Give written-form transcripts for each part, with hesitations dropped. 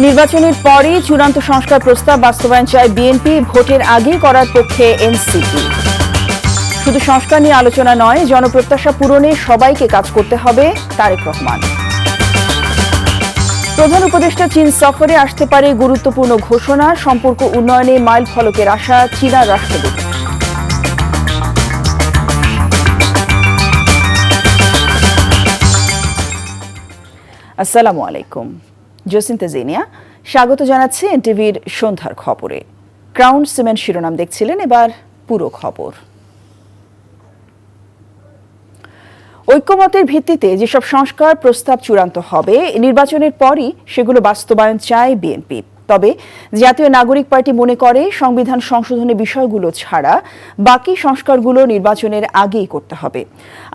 নির্বাচনের পরই চূড়ান্ত সংস্কার প্রস্তাব বাস্তবায়ন চায় বিএনপি, ভোটের আগে করার পক্ষে এনসিপি। শুধু সংস্কার নিয়ে আলোচনা নয়, জনপ্রত্যাশা পূরণে সবাইকে কাজ করতে হবে, তারেক রহমান। প্রধান উপদেষ্টা চীন সফরে আসতে পারে গুরুত্বপূর্ণ ঘোষণা, সম্পর্ক উন্নয়নে মাইল ফলকের আশা চীনা রাষ্ট্রদূত। আসসালামু আলাইকুম, জসিন্তা জিনিয়া স্বাগত জানাচ্ছি এনটিভির সন্ধ্যার খবরে। ক্রাউন সিমেন্ট শিরোনাম দেখছিলেন, এবার পুরো খবর। ঐক্যমতের ভিত্তিতে যেসব সংস্কার প্রস্তাব চূড়ান্ত হবে, নির্বাচনের পরই সেগুলো বাস্তবায়ন চায় বিএনপি। তবে জাতীয় নাগরিক পার্টি মনে করে সংবিধান সংশোধনের বিষয়গুলো ছাড়া বাকি সংস্কারগুলো নির্বাচনের আগেই করতে হবে।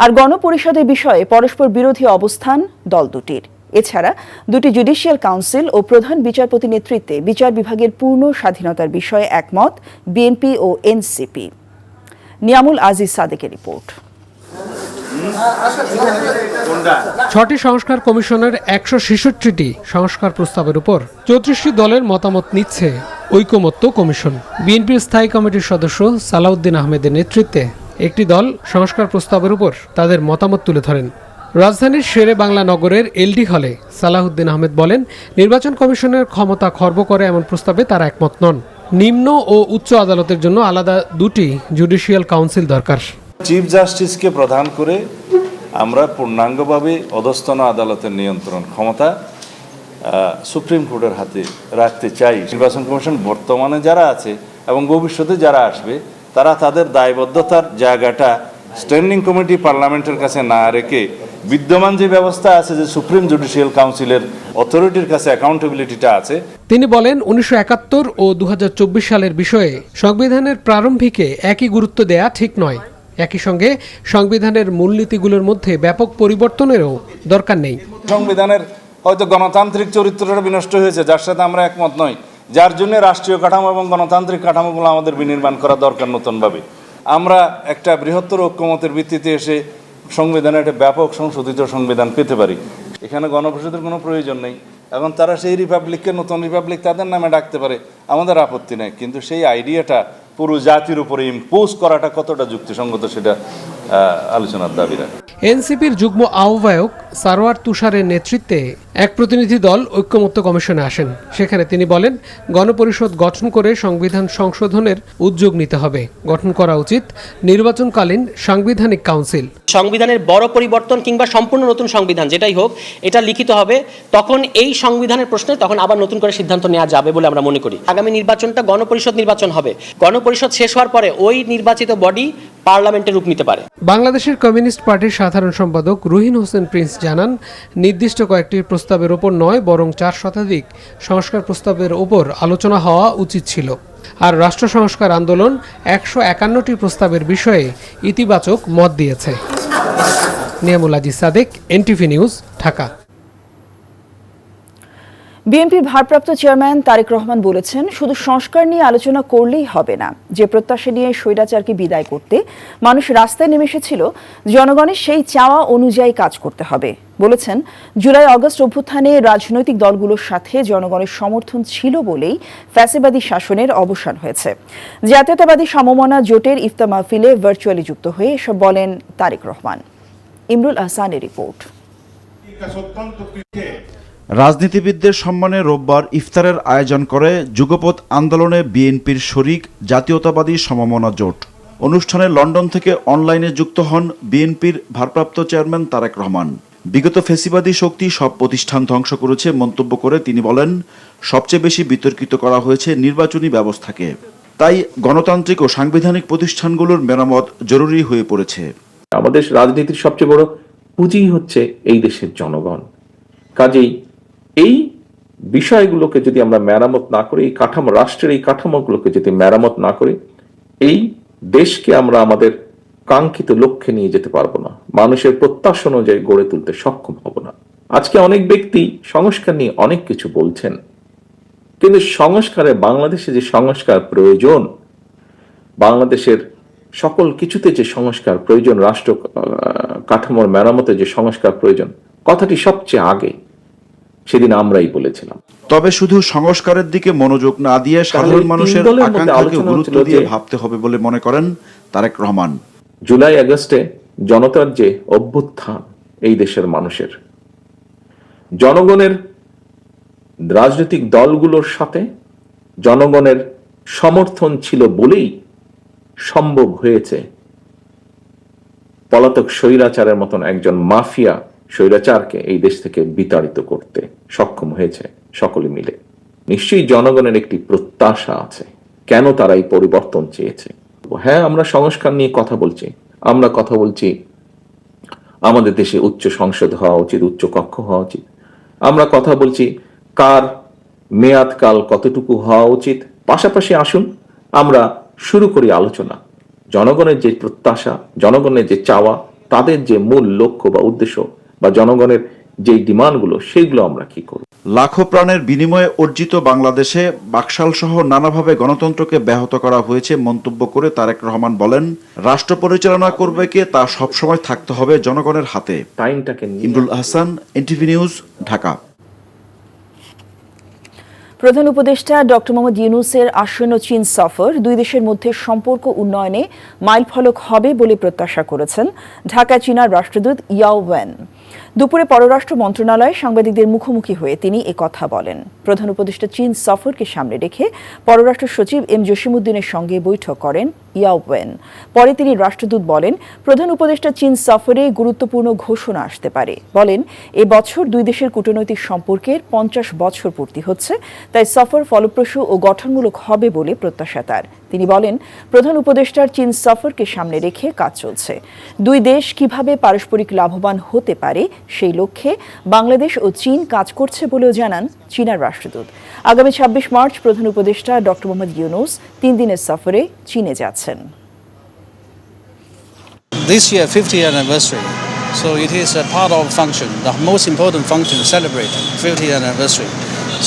আর গণপরিষদের বিষয়ে পরস্পর বিরোধী অবস্থান দল দুটির। এছাড়া দুটি জুডিশিয়াল কাউন্সিল ও প্রধান বিচারপতি নেতৃত্বে বিচার বিভাগের পূর্ণ স্বাধীনতার বিষয়ে একমত বিএনপি ও এনসিপি। নিয়ামুল আজিজ সাদেকের রিপোর্ট। ছটি সংস্কার কমিশনের ১৬৬টি সংস্কার প্রস্তাবের উপর ৩৪টি দলের মতামত নিচ্ছে ঐকমত্য কমিশন। বিএনপির স্থায়ী কমিটির সদস্য সালাউদ্দিন আহমেদের নেতৃত্বে একটি দল সংস্কার প্রস্তাবের উপর তাদের মতামত তুলে ধরেন। রাজধানীর শেরে বাংলা নগরের এলডি হলে সালাউদ্দিন আহমেদ বলেন, নির্বাচন কমিশনের ক্ষমতা খর্ব করে এমন প্রস্তাবে তারা একমত নন। নিম্ন ও উচ্চ আদালতের জন্য আলাদা দুটি জুডিশিয়াল কাউন্সিল দরকার। চিফ জাস্টিসকে প্রধান করে আমরা পূর্ণাঙ্গভাবে অধস্তন আদালতের নিয়ন্ত্রণ ক্ষমতা সুপ্রিম কোর্টের হাতে রাখতে চাই। নির্বাচন কমিশন বর্তমানে যারা আছে এবং ভবিষ্যতে যারা আসবে, তারা তাদের দায়বদ্ধতার জায়গাটা স্ট্যান্ডিং কমিটি পার্লামেন্টের কাছে না রেখে বিদ্যমান যে ব্যবস্থা আছে, যে সুপ্রিম জুডিশিয়াল কাউন্সিলের অথরিটির কাছে অ্যাকাউন্টেবিলিটিটা আছে। তিনি বলেন, ১৯৭১ ও ২০২৪ সালের বিষয়ে সংবিধানের প্রারম্ভিকে একই গুরুত্ব দেয়া ঠিক নয়। একই সঙ্গে সংবিধানের মূলনীতিগুলোর মধ্যে ব্যাপক পরিবর্তনেরও দরকার নেই। সংবিধানের হয়তো গণতান্ত্রিক চরিত্রটা বিনষ্ট হয়েছে, যার সাথে আমরা একমত নই, যার জন্য রাষ্ট্রীয় কাঠামো এবং গণতান্ত্রিক কাঠামোগুলো আমাদের বিনির্মাণ করা দরকার নতুনভাবে। আমরা একটা বৃহত্তর ঐক্যমতের ভিত্তিতে এসে সংবিধানে একটা ব্যাপক সংশোধিত সংবিধান পেতে পারি। এখানে গণপরিষদের কোনো প্রয়োজন নেই। এখন তারা সেই রিপাবলিককে নতুন রিপাবলিক তাদের নামে ডাকতে পারে, আমাদের আপত্তি নেই, কিন্তু সেই আইডিয়াটা পুরো জাতির উপরে ইম্পোজ করাটা কতটা যুক্তিসঙ্গত সেটা আলোচনার দাবি রাখে। এনসিপির যুগ্ম আহ্বায়ক সারোয়ার তুষারের নেতৃত্বে এক প্রতিনিধি দল ঐক্যমত্য কমিশনে আসেন। সেখানে তিনি বলেন, গণপরিষদ গঠন করে সংবিধান সংশোধনের উদ্যোগ নিতে হবে। গঠন করা উচিত নির্বাচনকালীন সাংবিধানিক কাউন্সিল। সংবিধানের বড় পরিবর্তন কিংবা সম্পূর্ণ নতুন সংবিধান যেটাই হোক, এটা লিখিত হবে, তখন এই সংবিধানের প্রশ্নে তখন আবার নতুন করে সিদ্ধান্ত নেওয়া যাবে বলে আমরা মনে করি। আগামী নির্বাচনটা গণপরিষদ নির্বাচন হবে, গণপরিষদ শেষ হওয়ার পরে ওই নির্বাচিত বডি পার্লামেন্টের রূপ নিতে পারে। বাংলাদেশের কমিউনিস্ট পার্টির সাধারণ সম্পাদক রুহিন হোসেন প্রিন্স জানান, নির্দিষ্ট কয়েকটি প্রস্তাবের ওপর নয়, বরং ৪ শতাধিক সংস্কার প্রস্তাবের ওপর আলোচনা হওয়া উচিত ছিল। আর রাষ্ট্র সংস্কার আন্দোলন ১৫১টি প্রস্তাবের বিষয়ে ইতিবাচক মত দিয়েছে। Niamul Aziz Sadek, NTV news, Dhaka. বিএনপির ভারপ্রাপ্ত চেয়ারম্যান তারেক রহমান বলেছেন, শুধু সংস্কার নিয়ে আলোচনা করলেই হবে না। যে প্রত্যাশা নিয়ে স্বৈরাচারকে বিদায় করতে মানুষ রাস্তায় নেমে এসেছিল, জনগণের সেই চাওয়া অনুযায়ী কাজ করতে হবে। বলেছেন, জুলাই আগস্ট অভ্যুত্থানে রাজনৈতিক দলগুলোর সাথে জনগণের সমর্থন ছিল বলেই ফ্যাসিবাদী শাসনের অবসান হয়েছে। জাতীয়তাবাদী সমমনা জোটের ইফতার মাহফিলে ভার্চুয়ালি যুক্ত হয়ে এসব বলেন তারেক রহমান। ইমরুল আহসানের রিপোর্ট। রাজনীতিবিদদের সম্মানে রোববার ইফতারের আয়োজন করে যুগপৎ আন্দোলনে বিএনপির শরিক জাতীয়তাবাদী সমমনা জোট। অনুষ্ঠানে লন্ডন থেকে অনলাইনে যুক্ত হন বিএনপির ভারপ্রাপ্ত চেয়ারম্যান তারেক রহমান। বিগত ফ্যাসিবাদী শক্তি সব প্রতিষ্ঠান ধ্বংস করেছে মন্তব্য করে তিনি বলেন, সবচেয়ে বেশি বিতর্কিত করা হয়েছে নির্বাচনী ব্যবস্থাকে। তাই গণতান্ত্রিক ও সাংবিধানিক প্রতিষ্ঠানগুলোর মেরামত জরুরি হয়ে পড়েছে। আমাদের রাজনীতির সবচেয়ে বড় পুঁজি হচ্ছে এই দেশের জনগণ। কাজেই এই বিষয়গুলোকে যদি আমরা মেরামত না করি, এই কাঠামো, রাষ্ট্রের এই কাঠামোগুলোকে যদি মেরামত না করি, এই দেশকে আমরা আমাদের কাঙ্ক্ষিত লক্ষ্যে নিয়ে যেতে পারবো না, মানুষের প্রত্যাশা অনুযায়ী গড়ে তুলতে সক্ষম হব না। আজকে অনেক ব্যক্তি সংস্কার নিয়ে অনেক কিছু বলছেন, কিন্তু সংস্কারে বাংলাদেশে যে সংস্কার প্রয়োজন, বাংলাদেশের সকল কিছুতে যে সংস্কার প্রয়োজন, রাষ্ট্র কাঠামোর মেরামতে যে সংস্কার প্রয়োজন, কথাটি সবচেয়ে আগে। সেদিন আমরাই বলেছিলাম। তবে শুধু সংস্কারের দিকে মনোযোগ না দিয়ে সাধারণ মানুষের আকাঙ্ক্ষাকে গুরুত্ব দিয়ে ভাবতে হবে বলে মনে করেন তারেক রহমান। জুলাই আগস্টে জনতার যে অভ্যুত্থান, এই দেশের মানুষের জনগণের রাজনৈতিক দলগুলোর সাথে জনগণের সমর্থন ছিল বলেই সম্ভব হয়েছে পলাতক স্বৈরাচারের মতন একজন মাফিয়া স্বৈরাচারকে এই দেশ থেকে বিতাড়িত করতে সক্ষম হয়েছে সকলে মিলে। নিশ্চয়ই জনগণের একটি প্রত্যাশা আছে, কেন তারা এই পরিবর্তন চেয়েছে। হ্যাঁ, আমরা সংস্কার নিয়ে কথা বলছি, আমরা কথা বলছি আমাদের দেশে উচ্চ সংসদ হওয়া উচিত, উচ্চ কক্ষ হওয়া উচিত। আমরা কথা বলছি কার মেয়াদকাল কতটুকু হওয়া উচিত। পাশাপাশি আসুন আমরা শুরু করি আলোচনা। জনগণের যে প্রত্যাশা, জনগণের যে চাওয়া, তাদের যে মূল লক্ষ্য বা উদ্দেশ্য বা জনগণের যে ডিমান্ডগুলো, সেইগুলো আমরা কি করব। লাখো প্রাণের বিনিময়ে অর্জিত বাংলাদেশে বাকশাল সহ নানাভাবে গণতন্ত্রকে ব্যাহত করা হয়েছে মন্তব্য করে তারেক রহমান বলেন, রাষ্ট্র পরিচালনা করবে কে তা সবসময় থাকতে হবে জনগণের হাতে। টাইমটাকে ইমরুল আহসান, এনটিভি নিউজ, ঢাকা। প্রধান উপদেষ্টা ডক্টর মোহাম্মদ ইউনূসের আসন্ন চীন সফর দুই দেশের মধ্যে সম্পর্ক উন্নয়নে মাইলফলক হবে বলে প্রত্যাশা করেছেন ঢাকায় চীনার রাষ্ট্রদূত ইয়াও ওয়েন। দুপুরে পররাষ্ট্র মন্ত্রণালয়ে সাংবাদিকদের মুখোমুখি হয়ে তিনি একথা বলেন। প্রধান উপদেষ্টা চীন সফরকে সামনে রেখে পররাষ্ট্র সচিব এম জসিমউদ্দিনের সঙ্গে বৈঠক করেন ইয়াও ওয়েন। পরে তিনি রাষ্ট্রদূত বলেন, প্রধান উপদেষ্টা চীন সফরে গুরুত্বপূর্ণ ঘোষণা আসতে পারে। বলেন, এ বছর দুই দেশের কূটনৈতিক সম্পর্কের 50 বছর পূর্তি হচ্ছে, তাই সফর ফলপ্রসূ ও গঠনমূলক হবে বলে প্রত্যাশা তার। তিনি বলেন, প্রধান উপদেষ্টার চীন সফরকে সামনে রেখে কাজ চলছে। দুই দেশ কিভাবে পারস্পরিক লাভবান হতে পারে সেই লক্ষ্যে বাংলাদেশ ও চীন কাজ করছে বলেও জানান চীনের রাষ্ট্রদূত। আগামী 26 মার্চ প্রধান উপদেষ্টা ডক্টর মোহাম্মদ ইউনূস 3 দিনের সফরে চীনে যাচ্ছেন। This year, 50th anniversary, so it is a part of function, the most important function to celebrate 50th anniversary.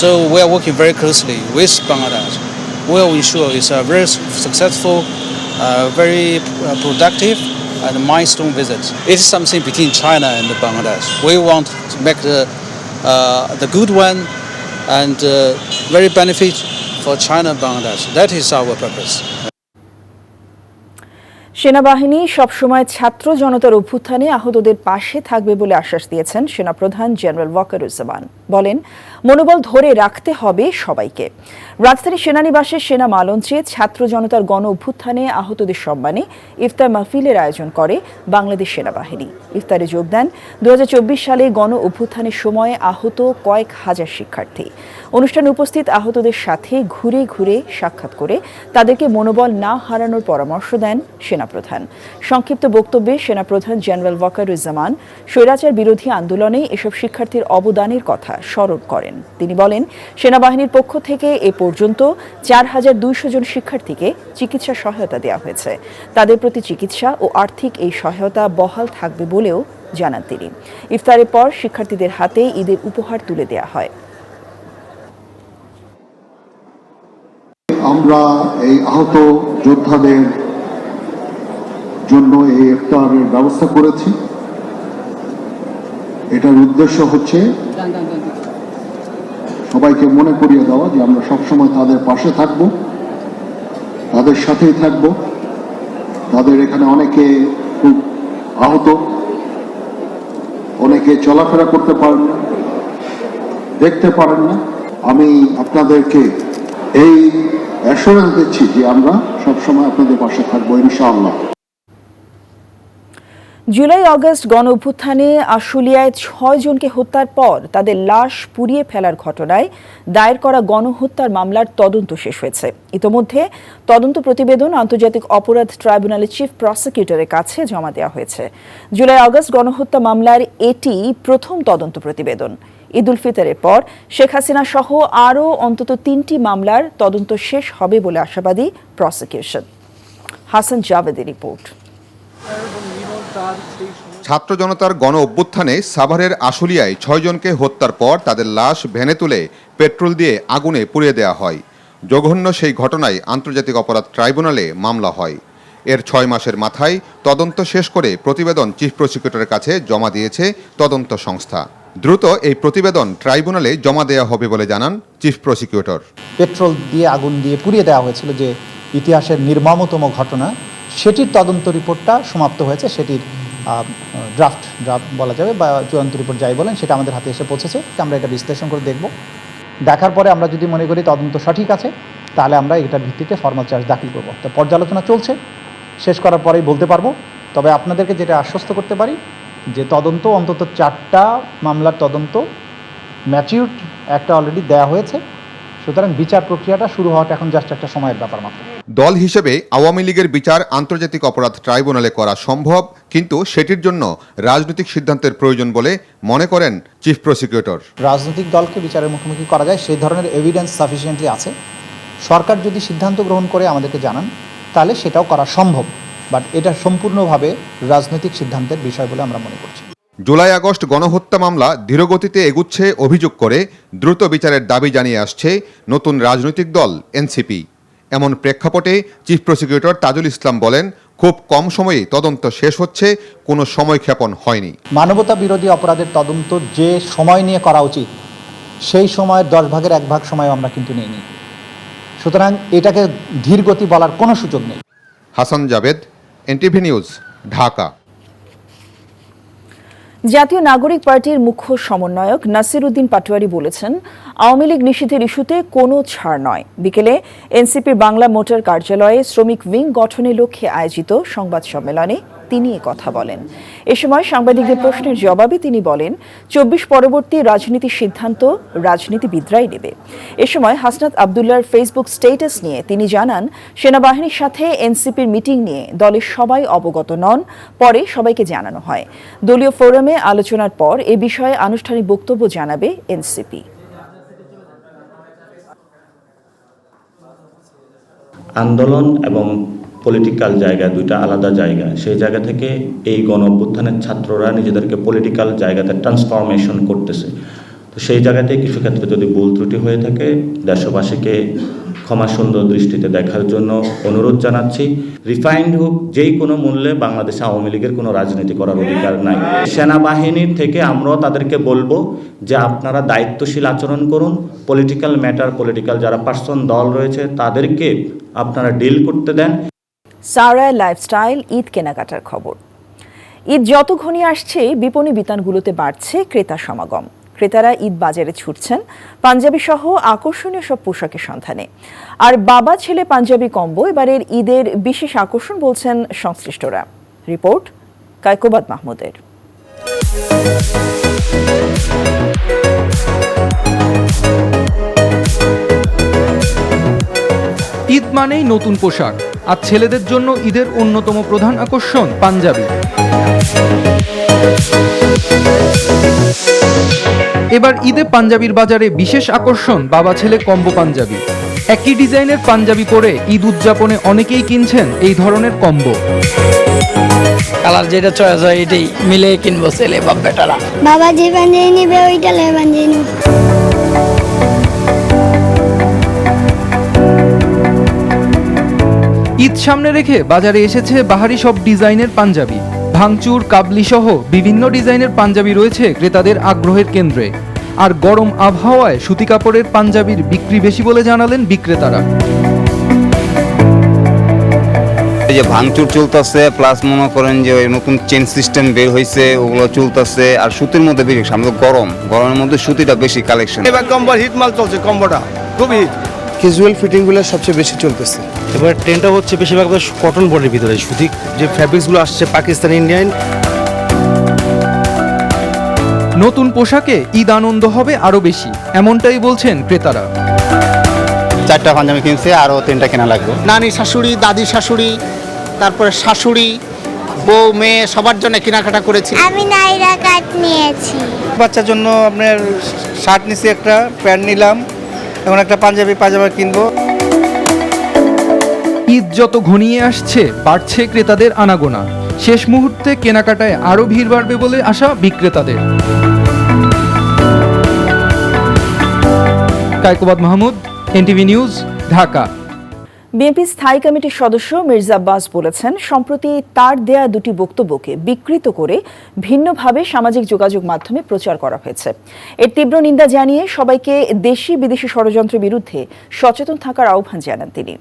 So we are working very closely with Bangladesh. We will ensure it's a very successful, very productive and milestone visit. It is something between China and Bangladesh. We want to make the good one and very benefit for China and Bangladesh. That is our purpose. সেনাবাহিনী সবসময় ছাত্র জনতার অভ্যুত্থানে আহতদের পাশে থাকবে বলে আশ্বাস দিয়েছেন সেনাপ্রধান জেনারেল ওয়াকারুজ্জামান। বলেন, মনোবল ধরে রাখতে হবে সবাইকে। রাজধানী সেনানিবাসের সেনা মালঞ্চে ছাত্র জনতার গণ অভ্যুত্থানে আহতদের সম্মানে ইফতার মাহফিলের আয়োজন করে বাংলাদেশ সেনাবাহিনী। ইফতারে যোগ দেন 2024 সালে গণ অভ্যুত্থানের সময় আহত কয়েক হাজার শিক্ষার্থী। অনুষ্ঠানে উপস্থিত আহতদের সাথে ঘুরে ঘুরে সাক্ষাৎ করে তাদেরকে মনোবল না হারানোর পরামর্শ দেন সেনাপ্রধান। সংক্ষিপ্ত বক্তব্যে সেনাপ্রধান জেনারেল ওয়াকারুজ্জামান স্বৈরাচার বিরোধী আন্দোলনে এসব শিক্ষার্থীর অবদানের কথা স্মরণ করেন। তিনি বলেন, সেনাবাহিনীর পক্ষ থেকে এ পর্যন্ত 4200 জন শিক্ষার্থীকে চিকিৎসা সহায়তা দেওয়া হয়েছে। তাদের প্রতি চিকিৎসা ও আর্থিক এই সহায়তা বহাল থাকবে বলেও জানান তিনি। ইফতারের পর শিক্ষার্থীদের হাতে ঈদের উপহার তুলে দেওয়া হয়। আমরা এই আহত যোদ্ধাদের জন্য এই ইফতারের ব্যবস্থা করেছি। এটার উদ্দেশ্য হচ্ছে সবাইকে মনে করিয়ে দেওয়া যে আমরা সবসময় তাদের পাশে থাকব, তাদের সাথেই থাকব। তাদের এখানে অনেকে খুব আহত, অনেকে চলাফেরা করতে পারেন না, দেখতে পারেন না। আমি আপনাদেরকে এই অ্যাসুরেন্স দিচ্ছি যে আমরা সবসময় আপনাদের পাশে থাকবো ইনশাআল্লাহ। জুলাই আগস্ট গণ অভ্যুত্থানে আশুলিয়ায় 6 জনকে হত্যার পর তাদের লাশ পুড়িয়ে ফেলার ঘটনায় দায়ের করা গণহত্যার মামলার তদন্ত শেষ হয়েছে। ইতোমধ্যে তদন্ত প্রতিবেদন আন্তর্জাতিক অপরাধ ট্রাইব্যুনালের চিফ প্রসিকিউটরের কাছে জমা দেওয়া হয়েছে। জুলাই আগস্ট গণহত্যা মামলার এটি প্রথম তদন্ত প্রতিবেদন। ঈদ উল ফিতরের পর শেখ হাসিনা সহ আরও অন্তত 3টি মামলার তদন্ত শেষ হবে বলে আশাবাদী প্রসিকিউশন। হাসান জাভেদের রিপোর্ট। ছাত্র জনতার গণ অভ্যুত্থানে সাভারের আশুলিয়ায় 6 জনকে হত্যার পর তাদের লাশ ভ্যানে তুলে পেট্রোল দিয়ে আগুনে পুড়িয়ে দেওয়া হয়। জঘন্য সেই ঘটনায় আন্তর্জাতিক অপরাধ ট্রাইব্যুনালে মামলা হয়। এর 6 মাসের মাথায় তদন্ত শেষ করে প্রতিবেদন চিফ প্রসিকিউটরের কাছে জমা দিয়েছে তদন্ত সংস্থা। দ্রুত এই প্রতিবেদন ট্রাইব্যুনালে জমা দেওয়া হবে বলে জানান চিফ প্রসিকিউটর। পেট্রোল দিয়ে আগুন দিয়ে পুড়িয়ে দেওয়া হয়েছিল যে ইতিহাসের নির্মমতম ঘটনা, সেটির তদন্ত রিপোর্টটা সমাপ্ত হয়েছে। সেটির ড্রাফট বলা যাবে বা চূড়ান্ত রিপোর্ট যাই বলেন, সেটা আমাদের হাতে এসে পৌঁছেছে। আমরা এটা বিশ্লেষণ করে দেখব। দেখার পরে আমরা যদি মনে করি তদন্ত সঠিক আছে, তাহলে আমরা এটার ভিত্তিতে ফর্মাল চার্জ দাখিল করব। তো পর্যালোচনা চলছে, শেষ করার পরেই বলতে পারবো। তবে আপনাদেরকে যেটা আশ্বস্ত করতে পারি যে তদন্ত অন্তত 4টা মামলার তদন্ত ম্যাচিউরড, একটা অলরেডি দেওয়া হয়েছে। সুতরাং বিচার প্রক্রিয়াটা শুরু হওয়াটা এখন জাস্ট একটা সময়ের ব্যাপার মাত্র। দল হিসেবে আওয়ামী লীগের বিচার আন্তর্জাতিক অপরাধ ট্রাইব্যুনালে করা সম্ভব, কিন্তু সেটির জন্য রাজনৈতিক সিদ্ধান্তের প্রয়োজন বলে মনে করেন চিফ প্রসিকিউটর। রাজনৈতিক দলকে বিচারের মুখোমুখি করা যায়, সেই ধরনের এভিডেন্স সাফিসিয়েন্টলি আছে। সরকার যদি সিদ্ধান্ত গ্রহণ করে আমাদেরকে জানান, তাহলে সেটাও করা সম্ভব। বাট এটা সম্পূর্ণভাবে রাজনৈতিক সিদ্ধান্তের বিষয় বলে আমরা মনে করছি। জুলাই আগস্ট গণহত্যা মামলা ধীরগতিতে এগুচ্ছে অভিযোগ করে দ্রুত বিচারের দাবি জানিয়ে আসছে নতুন রাজনৈতিক দল এনসিপি। এমন প্রেক্ষাপটে চিফ প্রসিকিউটর তাজুল ইসলাম বলেন, খুব কম সময়ে তদন্ত শেষ হচ্ছে, কোনো সময়ক্ষেপণ হয়নি। মানবতা বিরোধী অপরাধের তদন্ত যে সময় নিয়ে করা উচিত, সেই সময়ের 10 ভাগের 1 ভাগ সময় আমরা কিন্তু নিইনি। সুতরাং এটাকে ধীর গতি বলার কোনো সুযোগ নেই। Hasan Jabed, NTV news, Dhaka. জাতীয় নাগরিক পার্টির মুখ্য সমন্বয়ক নাসির উদ্দিন পাটোয়ারি বলেছেন, আওয়ামী লীগ নিষিদ্ধের ইস্যুতে কোনো ছাড় নয়। বিকেলে এনসিপির বাংলা মোটর কার্যালয়ে শ্রমিক উইং গঠনের লক্ষ্যে আয়োজিত সংবাদ সম্মেলনে তিনি কথা বলেন। এ সময় সাংবাদিকদের প্রশ্নের জবাবে তিনি বলেন, 24 পরবর্তী রাজনীতির সিদ্ধান্ত রাজনীতিবিদরাই নেবে। এ সময় হাসনাত আবদুল্লাহর ফেসবুক স্ট্যাটাস নিয়ে তিনি জানান, সেনাবাহিনীর সাথে এনসিপির মিটিং নিয়ে দলের সবাই অবগত নন, পরে সবাইকে জানানো হয়। দলীয় ফোরামে আলোচনার পর এ বিষয়ে আনুষ্ঠানিক বক্তব্য জানাবে এনসিপি। আন্দোলন এবং পলিটিক্যাল জায়গা দুইটা আলাদা জায়গা। সেই জায়গা থেকে এই গণ অভ্যুত্থানের ছাত্ররা নিজেদেরকে পলিটিক্যাল জায়গাতে ট্রান্সফরমেশন করতেছে। তো সেই জায়গাতে কিছু ক্ষেত্রে যদি ভুল ত্রুটি হয়ে থাকে, দেশবাসীকে ক্ষমা সুন্দর দৃষ্টিতে দেখার জন্য অনুরোধ জানাচ্ছি। রিফাইন্ড হোক, যেই কোনো মূল্যে বাংলাদেশে আওয়ামী লীগের কোনো রাজনীতি করার অধিকার নাই। সেনাবাহিনীর থেকে আমরাও তাদেরকে বলবো যে আপনারা দায়িত্বশীল আচরণ করুন। পলিটিক্যাল ম্যাটার, পলিটিক্যাল যারা পার্সন দল রয়েছে তাদেরকে আপনারা ডিল করতে দেন। সারা লাইফস্টাইল ঈদ কেনাকাটার খবর। ঈদ যত ঘনিয়ে আসছে, বিপণী বিতানগুলোতে বাড়ছে ক্রেতা সমাগম। ক্রেতারা ঈদ বাজারে ছুটছেন পাঞ্জাবি সহ আকর্ষণীয় সব পোশাকের সন্ধানে। আর বাবা ছেলে পাঞ্জাবি কম্বো এবারের ঈদের বিশেষ আকর্ষণ বলছেন সংশ্লিষ্টরা। রিপোর্ট কায়কোবাদ মাহমুদের। ঈদ মানেই নতুন পোশাক, আর ছেলেদের জন্য ঈদের অন্যতম প্রধান আকর্ষণ পাঞ্জাবি। এবার ঈদে পাঞ্জাবির বাজারে বিশেষ আকর্ষণ বাবা ছেলে কম্বো পাঞ্জাবি। একই ডিজাইনের পাঞ্জাবি পরে ঈদ উদযাপনে অনেকেই কিনছেন এই ধরনের কম্বো। কালার যেটা চয়েস হয় এটাই মিলে কিনবো ছেলে বাপ বেটারা। বাবা যে পাঞ্জাবি নিবে ওইটা লে পাঞ্জাবি নিব। ঈদ সামনে রেখে বাজারে এসেছে বাহারি সব ডিজাইনের পাঞ্জাবি। ভাঙচুর, কাবলি সহ বিভিন্ন ডিজাইনের পাঞ্জাবি রয়েছে ক্রেতাদের আগ্রহের কেন্দ্রে। আর গরম আবহাওয়ায় সুতি কাপড়ের পাঞ্জাবির বিক্রি বেশি বলে জানালেন বিক্রেতারা। এই যে ভাঙচুর চলতেছে, প্লাস মনে করেন যে ওই নতুন চেন সিস্টেম বের হয়েছে, ওগুলো চলতেছে। আর সুতির মধ্যে বেশি, সামনে গরমের মধ্যে সুতিটা বেশি কালেকশন। এবার কম্বল হিট মাল চলছে, কম্বোটা খুব হিট। ক্যাজুয়াল ফিটিংগুলো সবচেয়ে বেশি চলতেছে। এবার ট্রেনটা হচ্ছে বেশিরভাগ কটন বডির ভিতরে, সুতি যে ফ্যাব্রিক্সগুলো আসছে পাকিস্তান, ইন্ডিয়ান। নতুন পোশাকে ঈদ আনন্দ হবে আরো বেশি, এমনটাই বলছেন ক্রেতারা। 4টা পাঞ্জাবি কিনছে, আরো 3টা কেনা লাগবে। নানি শাশুড়ি, দাদি শাশুড়ি, তারপরে শাশুড়ি, বউ, মেয়ে সবার জন্য কেনাকাটা করেছি। আমি নাইরা কাট নিয়েছি। বাচ্চার জন্য আপনার শার্ট নিছি, একটা প্যান্ট নিলাম, এখন একটা পাঞ্জাবি পাজামা কিনবো। ঈদ যত ঘনিয়ে আসছে, বাড়ছে ক্রেতাদের আনাগোনা। শেষ মুহূর্তে কেনাকাটায় আরো ভিড় বাড়বে বলে আশা বিক্রেতাদের। Kaykobad Mahmud, NTV news, Dhaka. BNP স্থায়ী কমিটির সদস্য মির্জা আব্বাস বলেছেন, সম্প্রতি তার দেয়া দুটি বক্তব্যকে বিকৃত করে ভিন্নভাবে সামাজিক যোগাযোগ মাধ্যমে প্রচার করা হয়েছে। এর তীব্র নিন্দা জানিয়ে সবাইকে দেশি বিদেশি ষড়যন্ত্রের বিরুদ্ধে সচেতন থাকার আহ্বান জানান তিনি।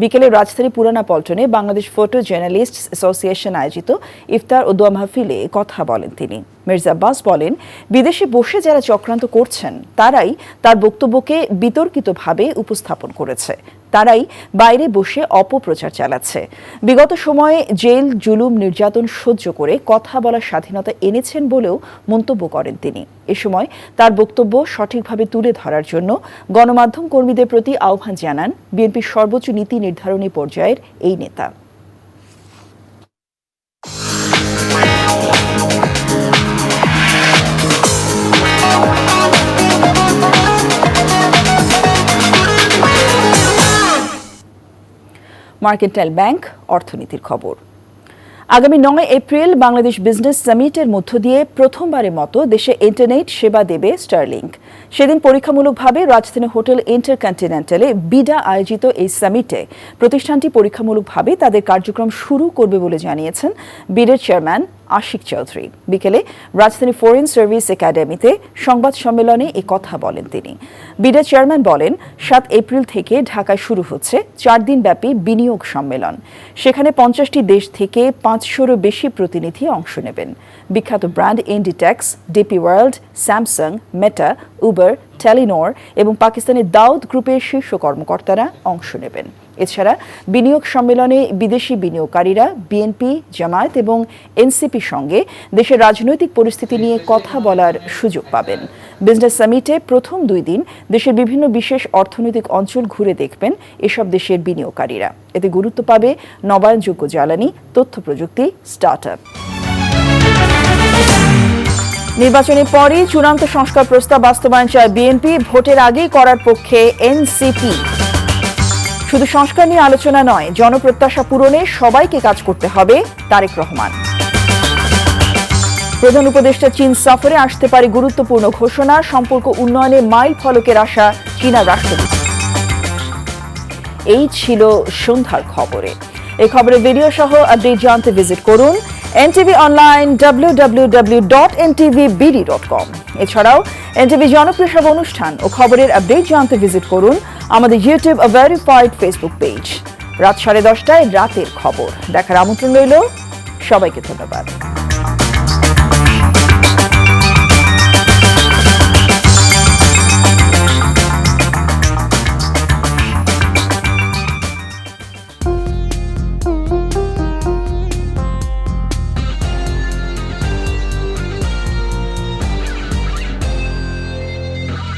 বিকেলে রাজধানী পুরানা পল্টনে বাংলাদেশ ফটো জার্নালিস্টস অ্যাসোসিয়েশন আয়োজিত ইফতার ও দোয়া মাহফিলে কথা বলেন তিনি। মির্জা আব্বাস বলেন, বিদেশে বসে যারা চক্রান্ত করছেন তারাই তার বক্তব্যকে বিতর্কিতভাবে উপস্থাপন করেছে, তারাই বাইরে বসে অপপ্রচার চালাচ্ছে। বিগত সময়ে জেল, জুলুম, নির্যাতন সহ্য করে কথা বলার স্বাধীনতা এনেছেন বলেও মন্তব্য করেন তিনি। এ সময় তার বক্তব্য সঠিকভাবে তুলে ধরার জন্য গণমাধ্যম কর্মীদের প্রতি আহ্বান জানান বিএনপির সর্বোচ্চ নীতি নির্ধারণী পর্যায়ের এই নেতা। মার্কেন্টাইল ব্যাংক অর্থনীতির খবর। আগামী 9 এপ্রিল বাংলাদেশ বিজনেস সামিটের মধ্য দিয়ে প্রথমবারের মতো দেশে ইন্টারনেট সেবা দেবে স্টারলিংক। সেদিন পরীক্ষামূলকভাবে রাজধানী হোটেল ইন্টারকন্টিনেন্টালে বিডা আয়োজিত এই সামিটে প্রতিষ্ঠানটি পরীক্ষামূলকভাবে তাদের কার্যক্রম শুরু করবে বলে জানিয়েছেন বিডের চেয়ারম্যান আশিক চৌধুরী। বিকেলে রাজধানী ফরেন সার্ভিস একাডেমিতে সংবাদ সম্মেলনে এ কথা বলেন তিনি। বিডের চেয়ারম্যান বলেন, 7 এপ্রিল থেকে ঢাকায় শুরু হচ্ছে 4 দিনব্যাপী বিনিয়োগ সম্মেলন। সেখানে 50টি দেশ থেকে 500-এরও বেশি প্রতিনিধি অংশ নেবেন। বিখ্যাত brand Inditex, DP World, Samsung, Meta, Uber, Telenor এবং পাকিস্তানের দাউদ গ্রুপের শীর্ষ কর্মকর্তারা অংশ নেবেন। এছাড়া বিনিয়োগ সম্মেলনে বিদেশি বিনিয়োগকারীরা বিএনপি, জামায়াত এবং এনসিপির সঙ্গে দেশের রাজনৈতিক পরিস্থিতি নিয়ে কথা বলার সুযোগ পাবেন। বিজনেস সামিটে প্রথম 2 দিন দেশের বিভিন্ন বিশেষ অর্থনৈতিক অঞ্চল ঘুরে দেখবেন এসব দেশের বিনিয়োগকারীরা। এতে গুরুত্ব পাবে নবায়নযোগ্য জ্বালানি, তথ্য প্রযুক্তি, স্টার্টআপ। নির্বাচনের পরই চূড়ান্ত সংস্কার প্রস্তাব বাস্তবায়ন চায় বিএনপি, ভোটের আগেই করার পক্ষে এনসিপি। শুধু সংস্কার নিয়ে আলোচনা নয়, জনপ্রত্যাশা পূরণে সবাইকে কাজ করতে হবে, তারেক রহমান। প্রধান উপদেষ্টা চীন সফরে আসতে পারে গুরুত্বপূর্ণ ঘোষণা, সম্পর্ক উন্নয়নে মাইল ফলকের আশা চীনা রাষ্ট্রদূত। এই ছিল সন্ধ্যার খবরে। এই খবরের ভিডিও সহ আপডেট জানতে ভিজিট করুন এনটিভি অনলাইন www.ntvbd.com। এছাড়াও এনটিভি জনপ্রিয় সব অনুষ্ঠান ও খবরের আপডেট জানতে ভিজিট করুন আমাদের ইউটিউব ভেরিফাইড ফেসবুক পেজ। রাত 10:30টায় রাতের খবর দেখার আমন্ত্রণ রইল। সবাইকে ধন্যবাদ।